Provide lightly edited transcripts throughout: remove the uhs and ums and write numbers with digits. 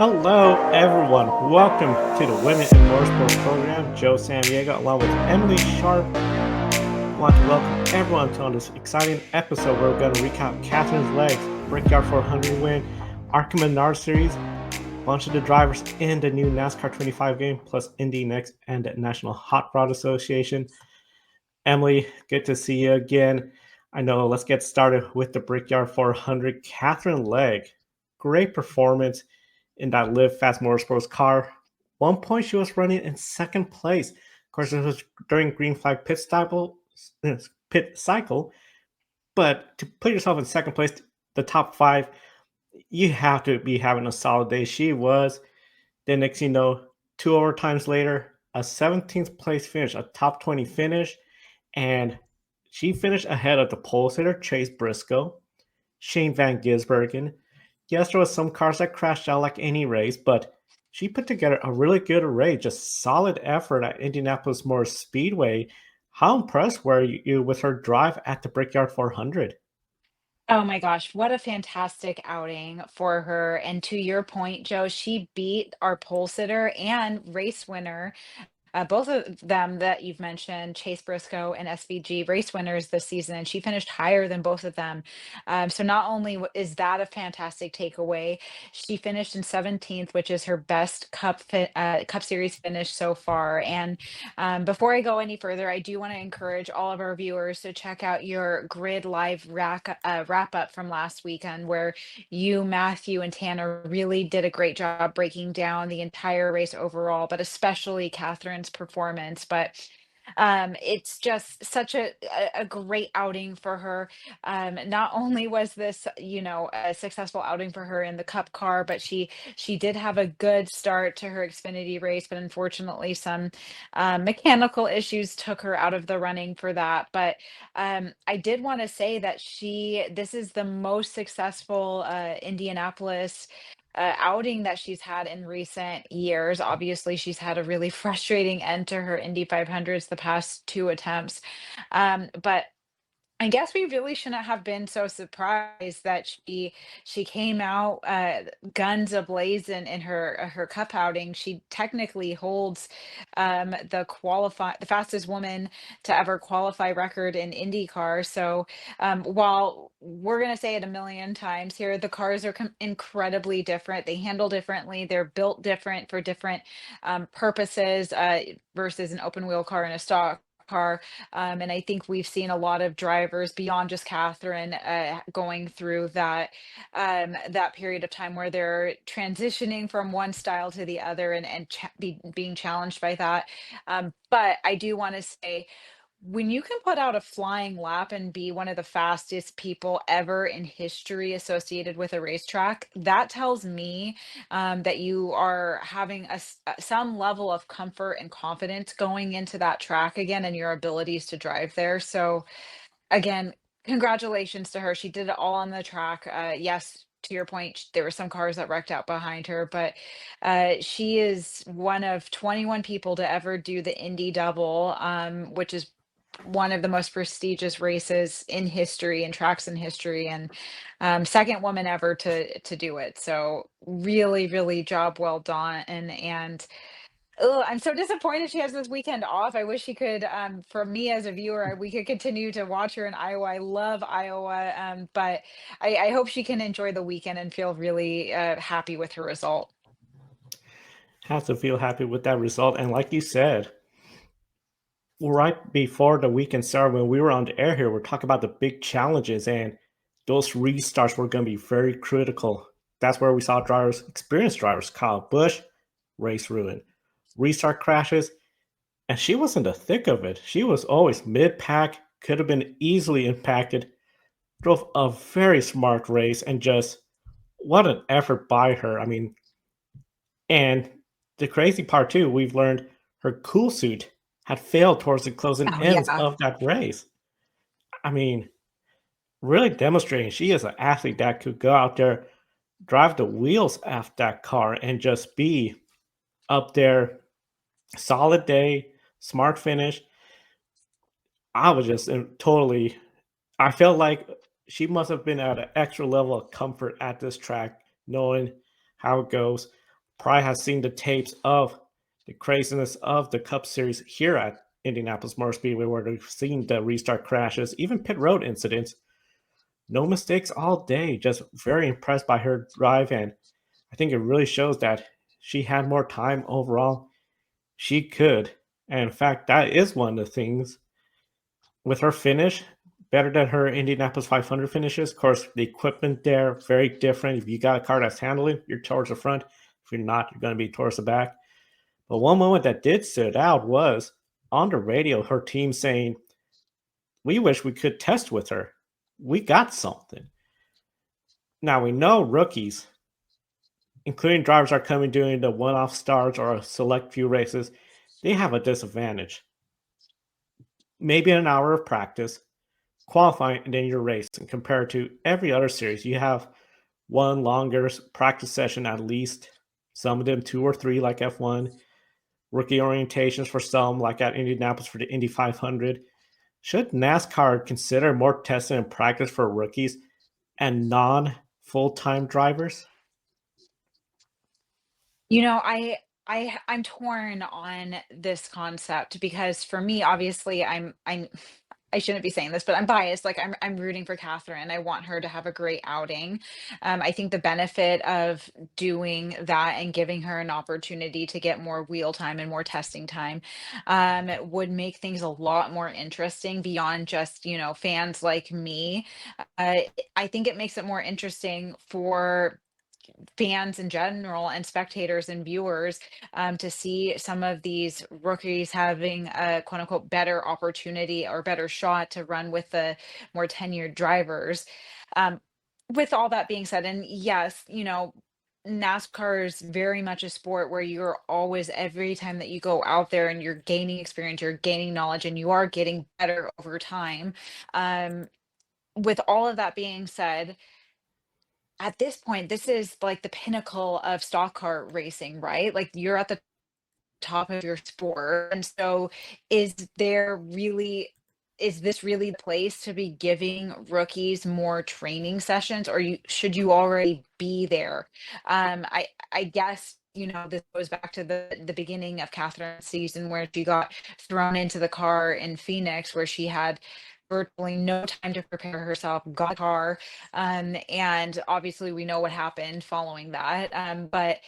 Hello, everyone. Welcome to the Women in Motorsport program. Joe Sandiego, along with Emily Sharp. I want to welcome everyone to on this exciting episode where we're going to recap Katherine Legge, Brickyard 400 win, Arkham Menard Series, a bunch of the drivers in the new NASCAR 25 game, plus Indy Next and the National Hot Rod Association. Emily, good to see you again. I know, let's get started with the Brickyard 400. Katherine Legge, great performance in that Live Fast Motorsports car. One point she was running in second place. Of course, it was during green flag pit cycle. But to put yourself in second place, the top five, you have to be having a solid day. She was. Then next, two overtimes later, a 17th place finish, a top 20 finish, and she finished ahead of the pole sitter Chase Briscoe, Shane Van Gisbergen. Yes, there was some cars that crashed out like any race, but she put together a really good race, just solid effort at Indianapolis Motor Speedway. How impressed were you with her drive at the Brickyard 400? Oh my gosh, what a fantastic outing for her. And to your point, Joe, she beat our pole sitter and race winner, both of them that you've mentioned, Chase Briscoe and SVG, race winners this season, and she finished higher than both of them. So not only is that a fantastic takeaway, she finished in 17th, which is her best Cup Series finish so far. And before I go any further, I do want to encourage all of our viewers to check out your Grid Live wrap up from last weekend, where you, Matthew, and Tanner really did a great job breaking down the entire race overall, but especially Catherine's performance. But it's just such a great outing for her. Not only was this, a successful outing for her in the Cup car, but she did have a good start to her Xfinity race, but unfortunately, some mechanical issues took her out of the running for that. But I did want to say that this is the most successful Indianapolis outing that she's had in recent years. Obviously, she's had a really frustrating end to her Indy 500s the past two attempts. But I guess we really shouldn't have been so surprised that she came out guns ablaze in her cup outing. She technically holds the fastest woman to ever qualify record in IndyCar. So while we're gonna say it a million times here, the cars are incredibly different. They handle differently. They're built different for different purposes versus an open wheel car and a stock car. And I think we've seen a lot of drivers beyond just Catherine going through that period of time where they're transitioning from one style to the other and being challenged by that. But I do want to say, when you can put out a flying lap and be one of the fastest people ever in history associated with a racetrack, that tells me that you are having some level of comfort and confidence going into that track again and your abilities to drive there. So, again, congratulations to her. She did it all on the track. Yes. To your point, there were some cars that wrecked out behind her, but she is one of 21 people to ever do the Indy double, which is one of the most prestigious races in history and tracks in history, and second woman ever to do it. So really, really job well done. And I'm so disappointed she has this weekend off. I wish she could, for me as a viewer, we could continue to watch her in Iowa. I love Iowa, but I hope she can enjoy the weekend and feel really happy with her result. Have to feel happy with that result. And like you said, right before the weekend started, when we were on the air here, we're talking about the big challenges, and those restarts were going to be very critical. That's where we saw drivers, experienced drivers, Kyle Busch, race ruin, restart crashes, and she was in the thick of it. She was always mid pack, could have been easily impacted, drove a very smart race, and just what an effort by her. I mean, and the crazy part too, we've learned her cool suit had failed towards the closing Oh ends yeah. of that race. I mean, really demonstrating she is an athlete that could go out there, drive the wheels off that car, and just be up there. Solid day, smart finish. I was just totally. I felt like she must have been at an extra level of comfort at this track, knowing how it goes. probably has seen the tapes of the craziness of the Cup Series here at Indianapolis Motor Speedway, where they've seen the restart crashes, even pit road incidents. No mistakes all day. Just very impressed by her drive, and I think it really shows that she had more time overall. She could, and in fact, that is one of the things with her finish, better than her Indianapolis 500 finishes. Of course, the equipment there very different. If you got a car that's handling, you're towards the front. If you're not, you're going to be towards the back. But one moment that did stood out was on the radio, her team saying, "We wish we could test with her. We got something." Now we know rookies, including drivers are coming doing the one-off starts or a select few races, they have a disadvantage. Maybe an hour of practice, qualifying, and then your race. And compared to every other series, you have one longer practice session at least. Some of them 2 or 3, like F1. Rookie orientations for some, like at Indianapolis for the Indy 500. Should NASCAR consider more testing and practice for rookies and non full-time drivers? You know, I'm torn on this concept because for me, obviously, I shouldn't be saying this, but I'm biased. Like I'm rooting for Catherine. I want her to have a great outing. I think the benefit of doing that and giving her an opportunity to get more wheel time and more testing time would make things a lot more interesting beyond just, fans like me. Uh, I think it makes it more interesting for fans in general and spectators and viewers to see some of these rookies having a quote unquote better opportunity or better shot to run with the more tenured drivers. Um, with all that being said, and yes, NASCAR is very much a sport where you're always, every time that you go out there and you're gaining experience, you're gaining knowledge, and you are getting better over time. Um, with all of that being said, at this point, this is like the pinnacle of stock car racing, right? Like you're at the top of your sport. And so is there really is this really the place to be giving rookies more training sessions, or should you already be there? I guess this goes back to the beginning of Catherine's season where she got thrown into the car in Phoenix, where she had virtually no time to prepare herself, got a car, and obviously we know what happened following that. But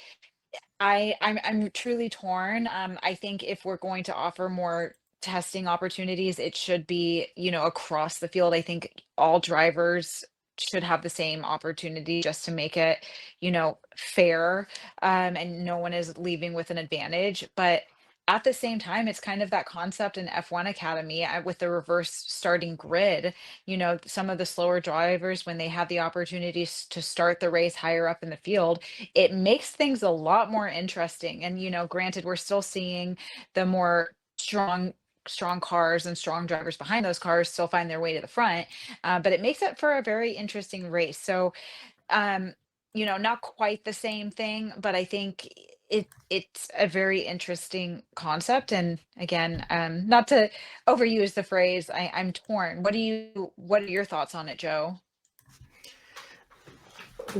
I'm truly torn. I think if we're going to offer more testing opportunities, it should be, across the field. I think all drivers should have the same opportunity just to make it, fair, and no one is leaving with an advantage. But at the same time, it's kind of that concept in F1 Academy with the reverse starting grid. Some of the slower drivers, when they have the opportunities to start the race higher up in the field, it makes things a lot more interesting. And, granted, we're still seeing the more strong cars and strong drivers behind those cars still find their way to the front, but it makes it for a very interesting race. So, um, not quite the same thing, but I think it's a very interesting concept. And again, not to overuse the phrase, I'm torn. What are your thoughts on it, Joe?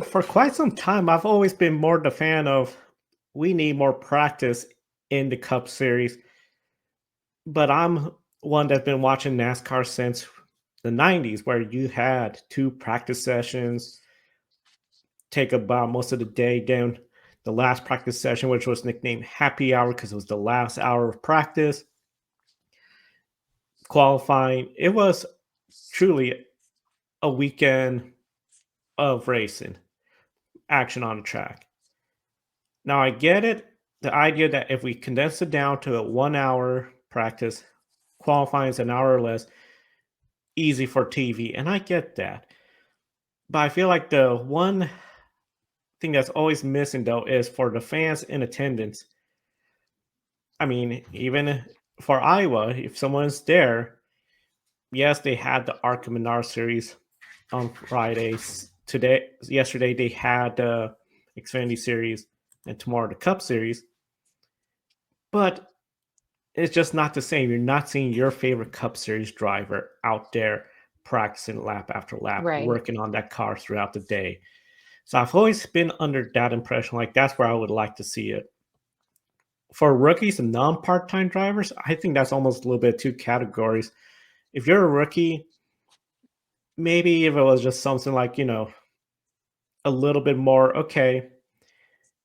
For quite some time, I've always been more the fan of we need more practice in the Cup Series, but I'm one that's been watching NASCAR since the 90s, where you had 2 practice sessions, take about most of the day down the last practice session, which was nicknamed Happy Hour because it was the last hour of practice, qualifying. It was truly a weekend of racing, action on the track. Now, I get it. The idea that if we condense it down to a 1 hour practice, qualifying is an hour or less, easy for TV. And I get that. But I feel like the one thing that's always missing, though, is for the fans in attendance. I mean, even for Iowa, if someone's there, yes, they had the Arkham Menard series on Fridays. Yesterday, they had the Xfinity series, and tomorrow the Cup series. But it's just not the same. You're not seeing your favorite Cup Series driver out there practicing lap after lap, Right. working on that car throughout the day. So I've always been under that impression, like that's where I would like to see it. For rookies and non-part-time drivers, I think that's almost a little bit two categories. If you're a rookie, maybe if it was just something like, a little bit more, okay,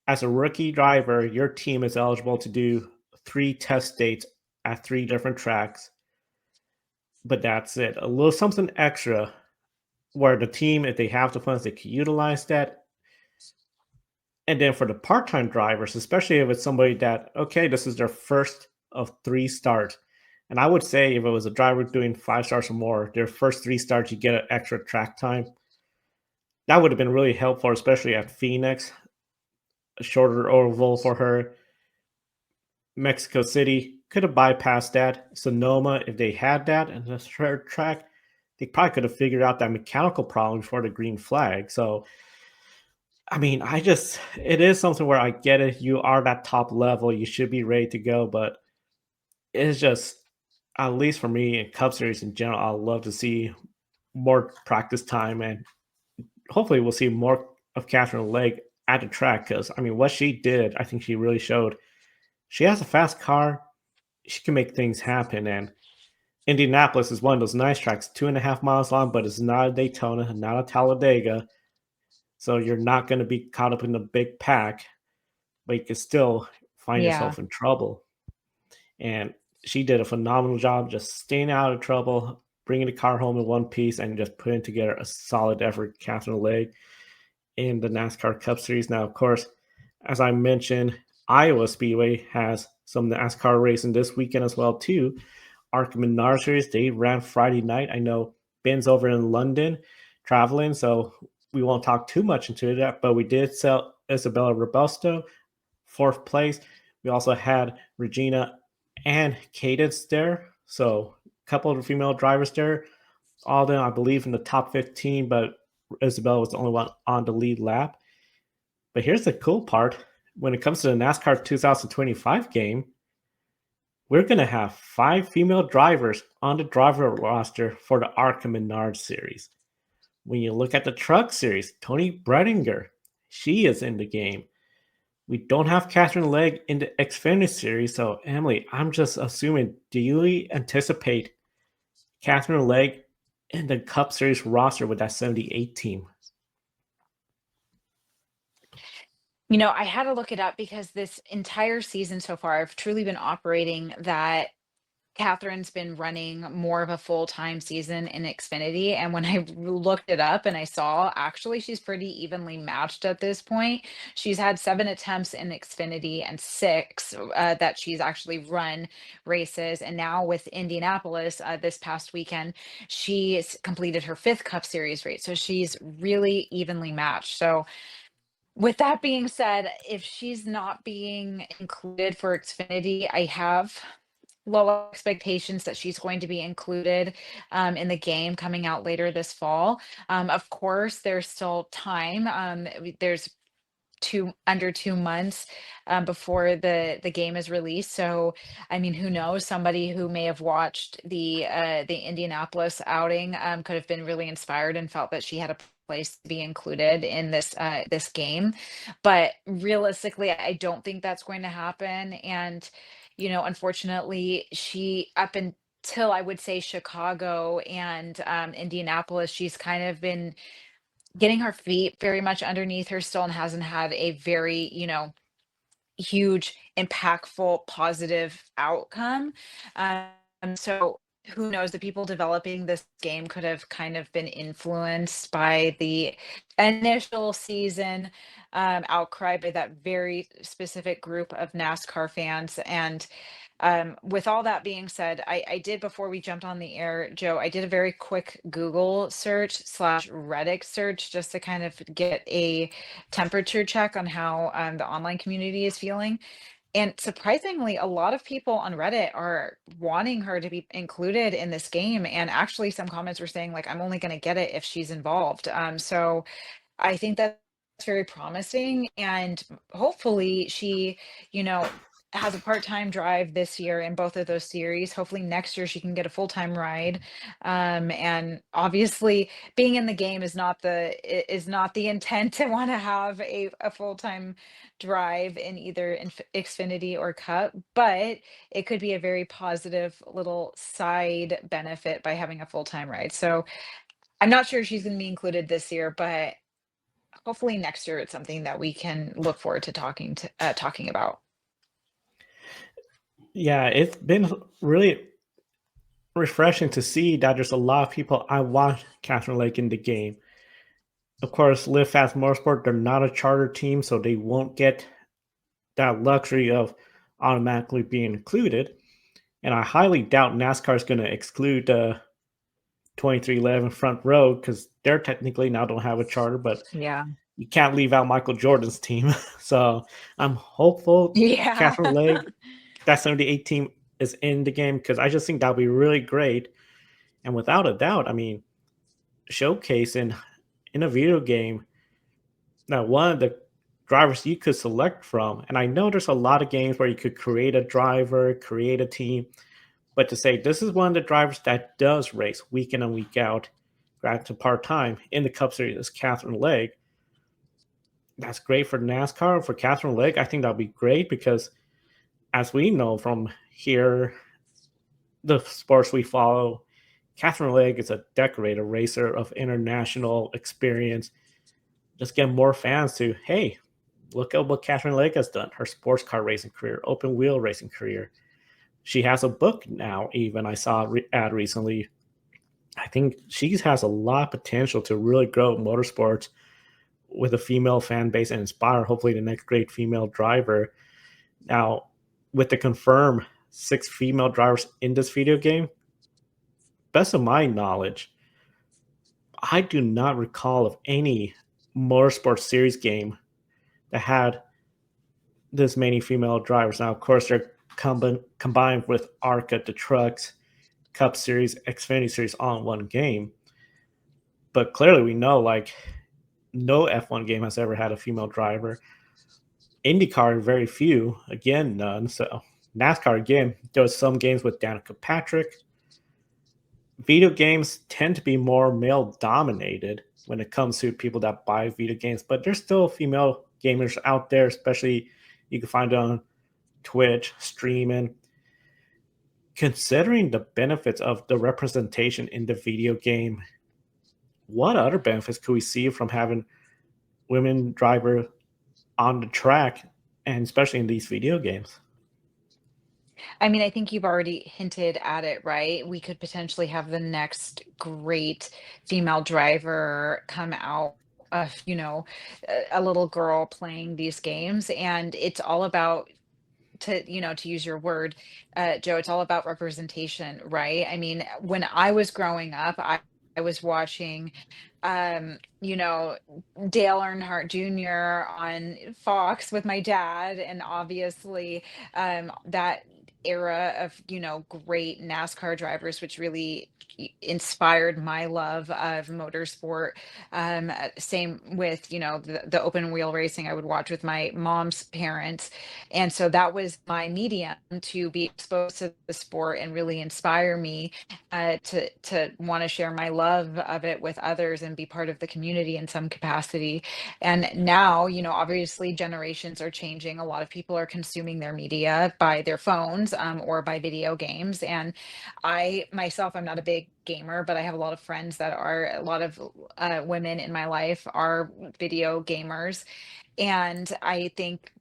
as a rookie driver, your team is eligible to do 3 test dates at 3 different tracks, but that's it. A little something extra where the team, if they have the funds, they can utilize that. And then for the part-time drivers, especially if it's somebody that, okay, this is their first of 3 starts. And I would say if it was a driver doing 5 stars or more, their first 3 starts, you get an extra track time. That would have been really helpful, especially at Phoenix, a shorter oval for her. Mexico City could have bypassed that. Sonoma, if they had that and a third track, they probably could have figured out that mechanical problem before the green flag. So, I mean, it is something where I get it. You are that top level. You should be ready to go. But it's just, at least for me in Cup Series in general, I'd love to see more practice time. And hopefully we'll see more of Katherine Legge at the track. Because, I mean, what she did, I think she really showed. She has a fast car. She can make things happen. And Indianapolis is one of those nice tracks, 2.5 miles long, but it's not a Daytona, not a Talladega. So you're not going to be caught up in the big pack, but you can still find Yeah. yourself in trouble. And she did a phenomenal job just staying out of trouble, bringing the car home in one piece, and just putting together a solid effort, Catherine Legge, in the NASCAR Cup Series. Now, of course, as I mentioned, Iowa Speedway has some NASCAR racing this weekend as well too. ARCA Menard Series, they ran Friday night. I know Ben's over in London traveling, so we won't talk too much into that, but we did sell Isabella Robusto, 4th place. We also had Regina and Cadence there, so a couple of female drivers there. All of them, I believe, in the top 15, but Isabella was the only one on the lead lap. But here's the cool part. When it comes to the NASCAR 2025 game, we're going to have 5 female drivers on the driver roster for the ARCA Menard Series. When you look at the Truck Series, Tony Bredinger, she is in the game. We don't have Katherine Legge in the Xfinity Series, so Emily, I'm just assuming, do you anticipate Katherine Legge in the Cup Series roster with that 78 team? I had to look it up because this entire season so far, I've truly been operating that Catherine's been running more of a full-time season in Xfinity, and when I looked it up and I saw, actually, she's pretty evenly matched at this point. She's had 7 attempts in Xfinity and 6, that she's actually run races, and now with Indianapolis, this past weekend, she's completed her 5th Cup Series race, so she's really evenly matched. So with that being said, if she's not being included for Xfinity, I have low expectations that she's going to be included in the game coming out later this fall. Of course, there's still time. There's under 2 months before the game is released. So, I mean, who knows? Somebody who may have watched the Indianapolis outing could have been really inspired and felt that she had a place to be included in this game. But realistically, I don't think that's going to happen. And unfortunately, she up until I would say Chicago and Indianapolis, she's kind of been getting her feet very much underneath her still and hasn't had a very, huge, impactful, positive outcome. Um, so who knows? The people developing this game could have kind of been influenced by the initial season outcry by that very specific group of NASCAR fans. And with all that being said, I did before we jumped on the air, Joe, I did a very quick Google search slash Reddit search just to kind of get a temperature check on how the online community is feeling. And surprisingly, a lot of people on Reddit are wanting her to be included in this game. And actually, some comments were saying, like, I'm only going to get it if she's involved. So I think that's very promising. And hopefully, she, you know, has a part-time drive this year in both of those series. Hopefully next year she can get a full-time ride. And obviously being in the game is not the intent to want to have a full-time drive in either Xfinity or Cup, but it could be a very positive little side benefit by having a full-time ride. So I'm not sure she's going to be included this year, but hopefully next year it's something that we can look forward to talking about. Yeah, it's been really refreshing to see that there's a lot of people I want Catherine Lake in the game. Of course, Live Fast Motorsport, they're not a charter team, so they won't get that luxury of automatically being included. And I highly doubt NASCAR is going to exclude 2311 Front Row because they're technically now don't have a charter, but Yeah. you can't leave out Michael Jordan's team. So I'm hopeful Yeah. Catherine Legge, that 78 team, is in the game because I just think that would be really great. And without a doubt, I mean, showcasing in a video game that one of the drivers you could select from. And I know there's a lot of games where you could create a driver, create a team, but to say this is one of the drivers that does race week in and week out, granted part time in the Cup Series is Catherine Legge. That's great for NASCAR. For Catherine Legge, I think that'll be great because, as we know from here, the sports we follow, Catherine Legge is a decorated racer of international experience. Just get more fans to, hey, look at what Katherine Legge has done. Her sports car racing career, open wheel racing career. She has a book now, even I saw ad recently. I think she has a lot of potential to really grow motorsports with a female fan base and inspire hopefully the next great female driver. Now, with the confirmed 6 female drivers in this video game, best of my knowledge, I do not recall of any motorsport series game that had this many female drivers. Now, of course, they're combined with ARCA, the trucks, Cup Series, Xfinity Series all in one game. But clearly, we know like no F1 game has ever had a female driver. IndyCar, very few. Again, none. So NASCAR, again, there was some games with Danica Patrick. Video games tend to be more male dominated when it comes to people that buy video games, but there's still female gamers out there, especially you can find on Twitch, streaming. Considering the benefits of the representation in the video game, what other benefits could we see from having women driver on the track and especially in these video games? I mean, I think you've already hinted at it, right? We could potentially have the next great female driver come out of, a little girl playing these games. And it's all about, to use your word, Joe, it's all about representation, right? I mean, when I was growing up, I was watching, um, you know, Dale Earnhardt Jr. on Fox with my dad, and obviously, that era of, great NASCAR drivers, which really inspired my love of motorsport. Same with, the open wheel racing I would watch with my mom's parents. And so that was my medium to be exposed to the sport and really inspire me to want to share my love of it with others and be part of the community in some capacity. And now, obviously generations are changing. A lot of people are consuming their media by their phones, or by video games. And I myself, I'm not a big gamer, but I have a lot of friends that are. A lot of women in my life are video gamers. And I think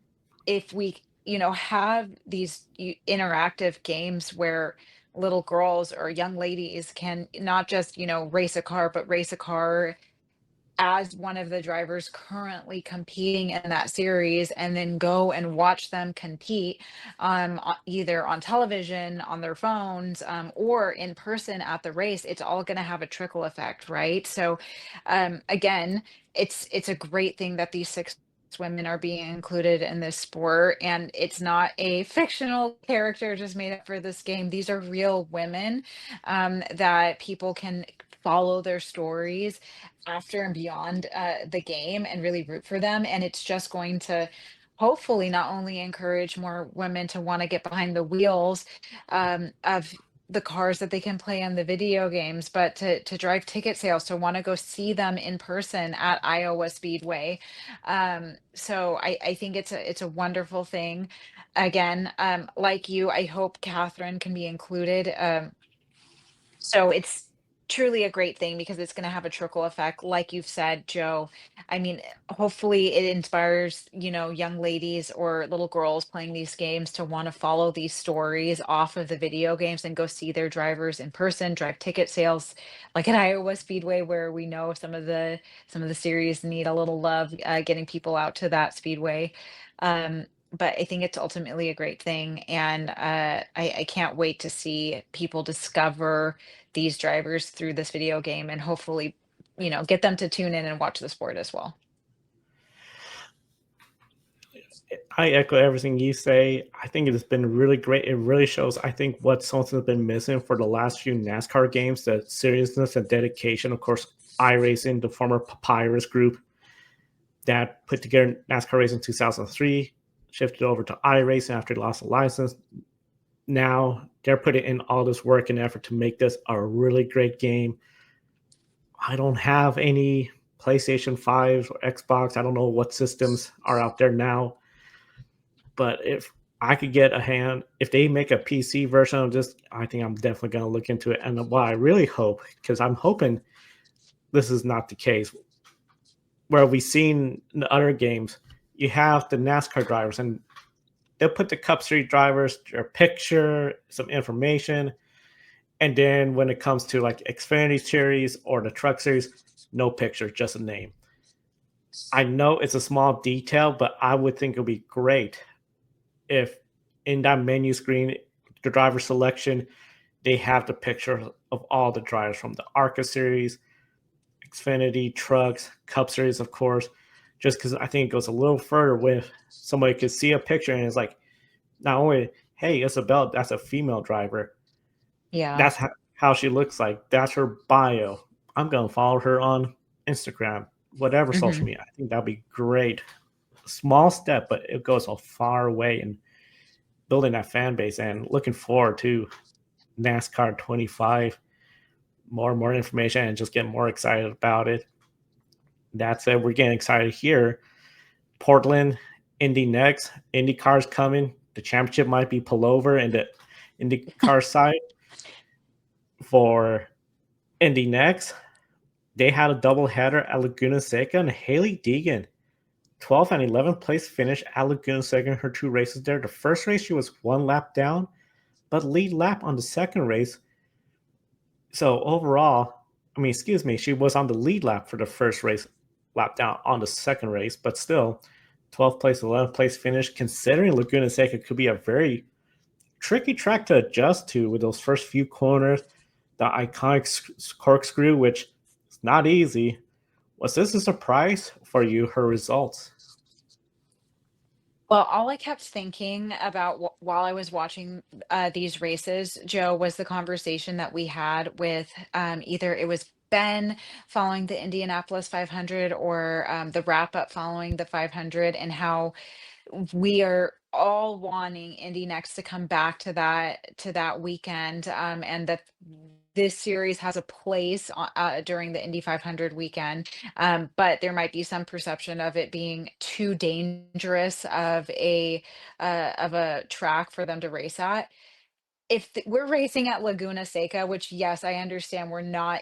if we, have these interactive games where little girls or young ladies can not just, race a car, but race a car as one of the drivers currently competing in that series, and then go and watch them compete, either on television, on their phones, or in person at the race. It's all going to have a trickle effect, right? So again, it's a great thing that these 6 women are being included in this sport, and it's not a fictional character just made up for this game. These are real women, that people can follow their stories after and beyond the game and really root for them. And it's just going to hopefully not only encourage more women to want to get behind the wheels of the cars that they can play in the video games, but to drive ticket sales, to want to go see them in person at Iowa Speedway. So I think it's a wonderful thing. Again, like you, I hope Catherine can be included. So it's truly a great thing because it's going to have a trickle effect, like you've said, Joe. I mean, hopefully it inspires, young ladies or little girls playing these games to want to follow these stories off of the video games and go see their drivers in person, drive ticket sales, like at Iowa Speedway, where we know some of the series need a little love, getting people out to that speedway. But I think it's ultimately a great thing, and I can't wait to see people discover these drivers through this video game and hopefully, get them to tune in and watch the sport as well. I echo everything you say. I think it has been really great. It really shows, I think, what something has been missing for the last few NASCAR games, the seriousness and dedication. Of course, iRacing, the former Papyrus group that put together NASCAR Racing in 2003, shifted over to iRacing after they lost the license. Now they're putting in all this work and effort to make this a really great game. I don't have any PlayStation 5 or Xbox. I don't know what systems are out there now. But if I could get a hand, if they make a PC version of this, I think I'm definitely going to look into it. And what I really hope, because I'm hoping this is not the case, where we've seen in the other games, you have the NASCAR drivers and they'll put the Cup Series drivers, their picture, some information. And then when it comes to like Xfinity Series or the Truck Series, no picture, just a name. I know it's a small detail, but I would think it would be great if in that menu screen, the driver selection, they have the picture of all the drivers from the ARCA series, Xfinity, Trucks, Cup series, of course, just because I think it goes a little further with somebody could see a picture and it's like, not only, hey, Isabel, that's a female driver. Yeah. That's how she looks like. That's her bio. I'm going to follow her on Instagram, whatever social Hmm. media. I think that'd be great. Small step, but it goes a far way in building that fan base and looking forward to NASCAR 25. More and more information and just get more excited about it. That said, we're getting excited here. Portland, Indy next. Indy cars coming. The championship might be pullover in the Indy car side for Indy next. They had a doubleheader at Laguna Seca and Haley Deegan, 12th and 11th place finish at Laguna Seca in her two races there. The first race, she was one lap down, but lead lap on the second race. So overall, excuse me, she was on the lead lap for the first race, lap down on the second race, but still, 12th place, 11th place finish, considering Laguna Seca could be a very tricky track to adjust to with those first few corners, the iconic corkscrew, which is not easy. Was this a surprise for you, her results? Well, all I kept thinking about while I was watching these races, Joe, was the conversation that we had with either it was Ben following the Indianapolis 500 or the wrap up following the 500, and how we are all wanting Indy Next to come back to that weekend, and that this series has a place during the Indy 500 weekend, but there might be some perception of it being too dangerous of a track for them to race at. If we're racing at Laguna Seca, which, yes, I understand we're not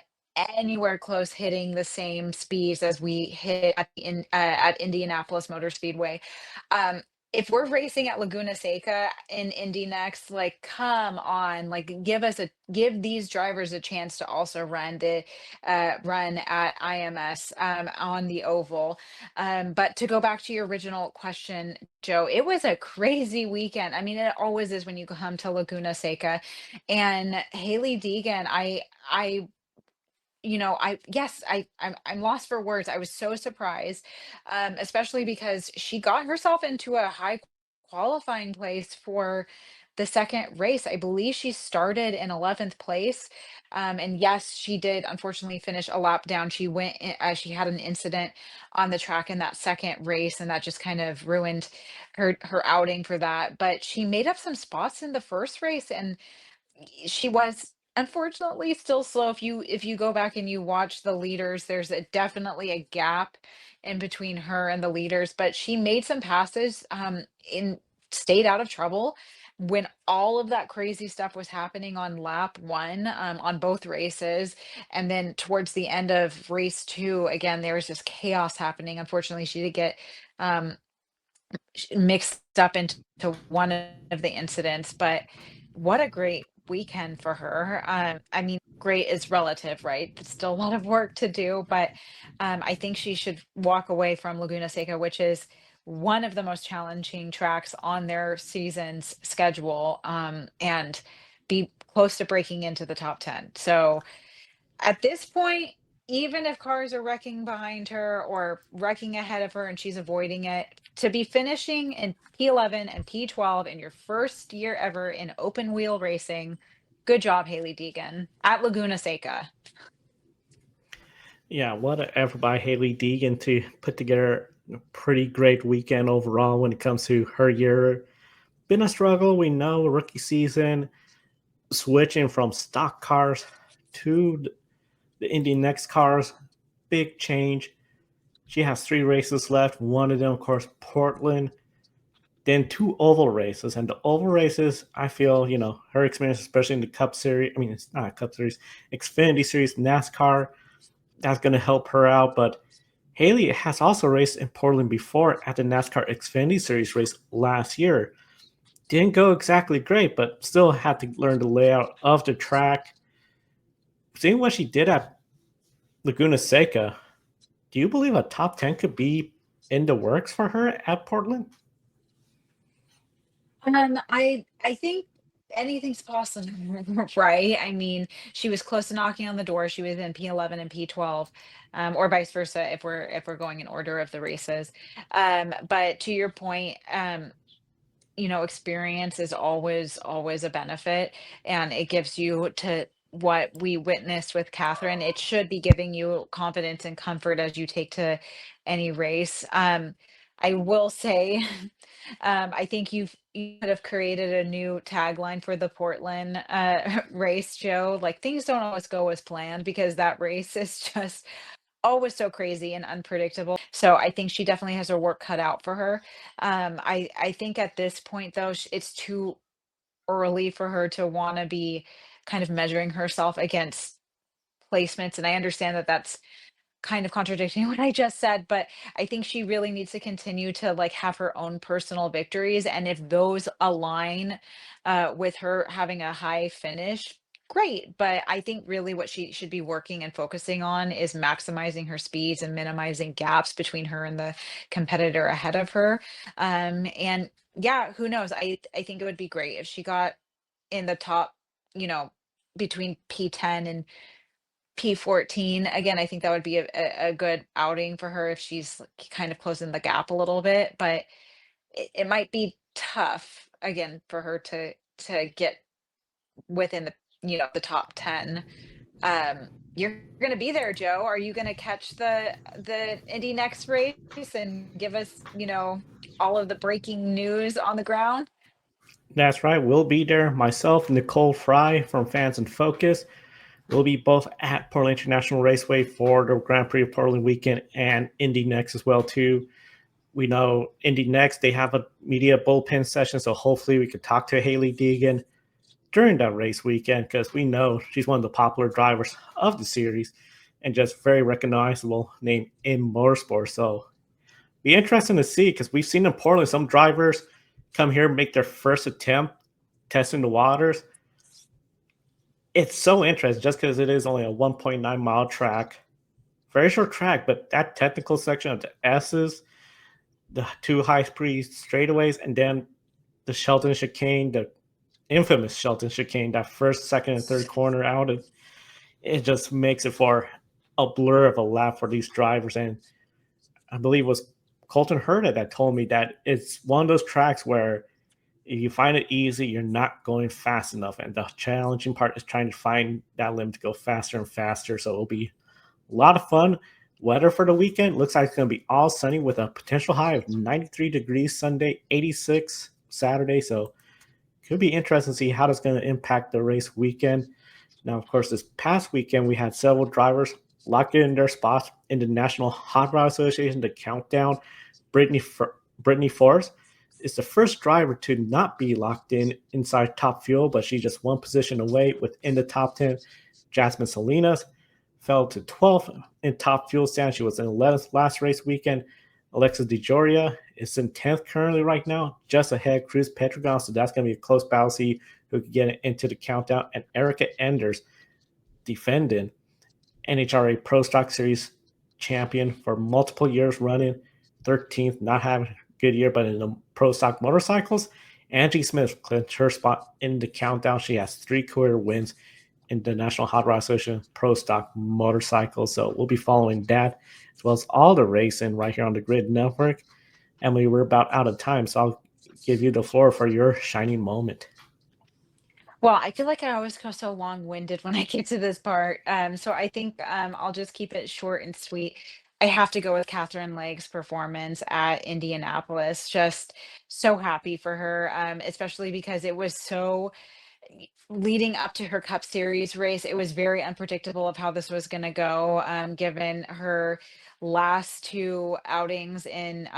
anywhere close hitting the same speeds as we hit at Indianapolis Motor Speedway. Um, if we're racing at Laguna Seca in Indy Next, like, come on, like, give these drivers a chance to also run at IMS on the oval. But to go back to your original question, Joe, it was a crazy weekend. I mean, it always is when you come to Laguna Seca. And Haley Deegan, yes, I'm lost for words. I was so surprised, especially because she got herself into a high qualifying place for the second race. I believe she started in 11th place. And yes, she did unfortunately finish a lap down. She had an incident on the track in that second race, and that just kind of ruined her outing for that. But she made up some spots in the first race, and she was unfortunately still slow. If you go back and you watch the leaders, there's definitely a gap in between her and the leaders, but she made some passes, in stayed out of trouble when all of that crazy stuff was happening on lap one, on both races. And then towards the end of race two, again, there was just chaos happening. Unfortunately, she did get um, mixed up into one of the incidents, but what a great weekend for her. I mean, great is relative, right? It's still a lot of work to do, but I think she should walk away from Laguna Seca, which is one of the most challenging tracks on their season's schedule, and be close to breaking into the top 10. So at this point, even if cars are wrecking behind her or wrecking ahead of her and she's avoiding it, to be finishing in P11 and P12 in your first year ever in open wheel racing, good job, Haley Deegan at Laguna Seca. Yeah, what an effort by Haley Deegan to put together a pretty great weekend overall when it comes to her year. Been a struggle, we know, rookie season, switching from stock cars to the Indy Next cars, big change. She has 3 races left. One of them, of course, Portland. Then 2 oval races. And the oval races, I feel, her experience, especially in the Cup Series, I mean, it's not a Cup Series, Xfinity Series, NASCAR, that's going to help her out. But Haley has also raced in Portland before at the NASCAR Xfinity Series race last year. Didn't go exactly great, but still had to learn the layout of the track. Seeing what she did at Laguna Seca, do you believe a top 10 could be in the works for her at Portland? I think anything's possible, right? I mean, she was close to knocking on the door. She was in P11 and P12, or vice versa if we're going in order of the races. But to your point, experience is always a benefit, and it gives you to what we witnessed with Catherine. It should be giving you confidence and comfort as you take to any race. I will say, I think you could have created a new tagline for the Portland race, Joe. Like things don't always go as planned because that race is just always so crazy and unpredictable. So I think she definitely has her work cut out for her. I think at this point though, it's too early for her to want to be kind of measuring herself against placements. And I understand that that's kind of contradicting what I just said, but I think she really needs to continue to like have her own personal victories. And if those align with her having a high finish, great. But I think really what she should be working and focusing on is maximizing her speeds and minimizing gaps between her and the competitor ahead of her. And yeah, who knows? I think it would be great if she got in the top, you know, between P10 and P14. Again, I think that would be a good outing for her if she's like, kind of closing the gap a little bit, but it might be tough again for her to get within the top 10. You're gonna be there, Joe. Are you gonna catch the Indy Next race and give us, all of the breaking news on the ground? That's right. We'll be there. Myself, Nicole Fry from Fans in Focus. We'll be both at Portland International Raceway for the Grand Prix of Portland weekend and Indy Next as well too. We know Indy Next, they have a media bullpen session, so hopefully we could talk to Haley Deegan during that race weekend because we know she's one of the popular drivers of the series and just very recognizable name in motorsport. So be interesting to see because we've seen in Portland some drivers come here make their first attempt testing the waters. It's so interesting just because it is only a 1.9 mile track, very short track, but that technical section of the S's, the 2 high speed straightaways, and then the Shelton chicane, the infamous Shelton chicane, that first, second, and third corner out, it just makes it for a blur of a lap for these drivers. And I believe it was Colton Herta that told me that it's one of those tracks where If you find it easy, you're not going fast enough. And the challenging part is trying to find that limit to go faster and faster. So it'll be a lot of fun. Weather for the weekend looks like it's going to be all sunny with a potential high of 93 degrees Sunday, 86 Saturday. So could be interesting to see how that's going to impact the race weekend. Now, of course, this past weekend we had several drivers locked in their spots in the National Hot Rod Association to count down. Brittany Force is the first driver to not be locked in inside top fuel, but she's just one position away within the top 10. Jasmine Salinas fell to 12th in top fuel stand. She was in 11th last race weekend. Alexis DeJoria is in 10th currently right now, just ahead Cruz Petrogon. So that's going to be a close battle, see who can get into the countdown. And Erica Enders, defending NHRA Pro Stock Series champion for multiple years running, 13th, not having a good year, but in the Pro Stock motorcycles. Angie Smith clinched her spot in the countdown. She has 3 career wins in the National Hot Rod Association Pro Stock motorcycles. So we'll be following that as well as all the racing right here on the Grid Network. Emily, we're about out of time, so I'll give you the floor for your shining moment. Well, I feel like I always go so long-winded when I get to this part. So I think I'll just keep it short and sweet. I have to go with Katherine Legge's performance at Indianapolis. Just so happy for her, especially because it was so leading up to her Cup Series race, it was very unpredictable of how this was going to go, given her last 2 outings in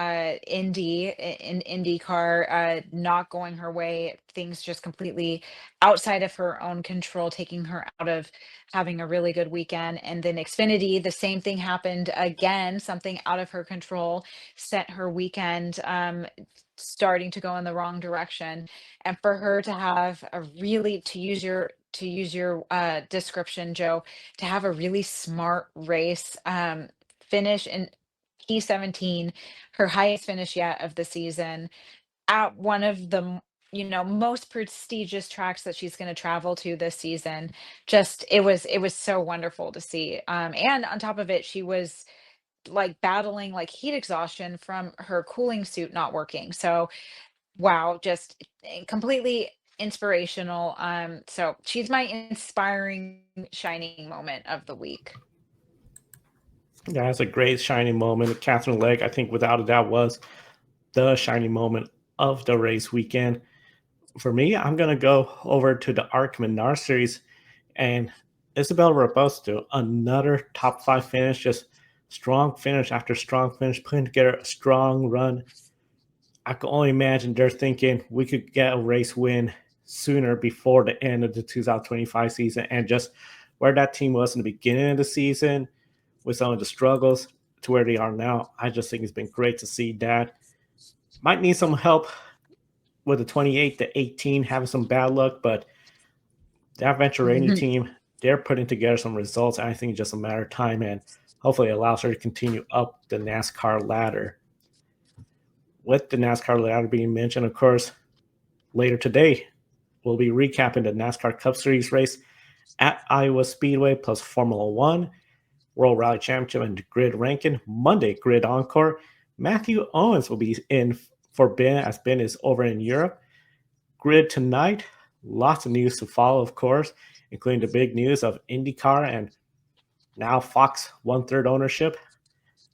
IndyCar, not going her way, things just completely outside of her own control, taking her out of having a really good weekend. And then Xfinity, the same thing happened again, something out of her control sent her weekend starting to go in the wrong direction. And for her to have a really, to use your description, Joe, to have a really smart race, finish in P17, her highest finish yet of the season, at one of the most prestigious tracks that she's going to travel to this season. Just it was so wonderful to see. And on top of it, she was like battling like heat exhaustion from her cooling suit not working. So wow, just completely inspirational. So she's my inspiring shining moment of the week. Yeah, that's a great shining moment. Katherine Legge, I think without a doubt, was the shining moment of the race weekend. For me, I'm going to go over to the ARC Menard series and Isabel Robusto, another top 5 finish, just strong finish after strong finish, putting together a strong run. I can only imagine they're thinking we could get a race win sooner before the end of the 2025 season, and just where that team was in the beginning of the season with some of the struggles to where they are now. I just think it's been great to see that. Might need some help with the 28 to 18 having some bad luck, but that Venturini team, they're putting together some results. I think it's just a matter of time, and hopefully it allows her to continue up the NASCAR ladder. With the NASCAR ladder being mentioned, of course, later today, we'll be recapping the NASCAR Cup Series race at Iowa Speedway plus Formula One, World Rally Championship, and Grid Ranking. Monday, Grid Encore. Matthew Owens will be in for Ben, as Ben is over in Europe. Grid tonight, lots of news to follow, of course, including the big news of IndyCar and now Fox 1/3 ownership.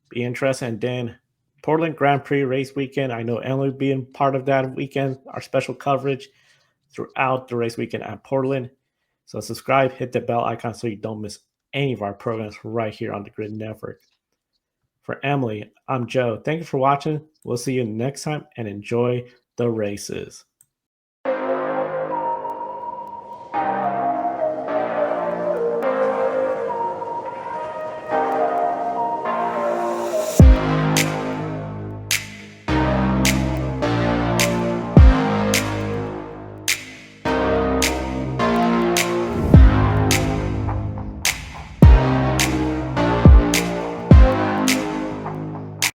Be interesting. And then Portland Grand Prix race weekend. I know Emily being part of that weekend, our special coverage throughout the race weekend at Portland. So subscribe, hit the bell icon so you don't miss any of our programs right here on the Grid Network. For Emily, I'm Joe. Thank you for watching. We'll see you next time and enjoy the races.